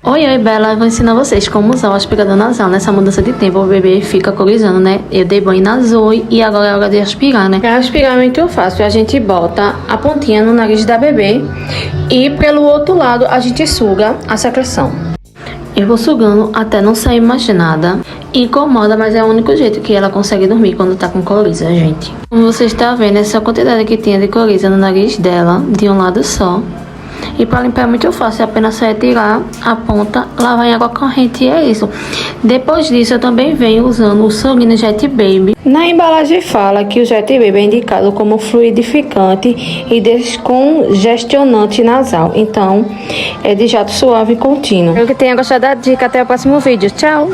Oi, Bela, eu vou ensinar vocês como usar o aspirador nasal. Nessa mudança de tempo, o bebê fica corizando, né? Eu dei banho na Zoe e agora é hora de aspirar, né? Pra aspirar é muito fácil. A gente bota a pontinha no nariz da bebê e pelo outro lado a gente suga a secreção. Eu vou sugando até não sair mais nada. Incomoda, mas é o único jeito que ela consegue dormir quando tá com coriza, gente. Como você está vendo, essa quantidade que tinha de coriza no nariz dela, de um lado só. E para limpar é muito fácil, é apenas só tirar a ponta, lavar em água corrente e é isso. Depois disso, eu também venho usando o Sorino Jet Baby. Na embalagem fala que o Jet Baby é indicado como fluidificante e descongestionante nasal. Então, é de jato suave e contínuo. Espero que tenha gostado da dica. Até o próximo vídeo. Tchau!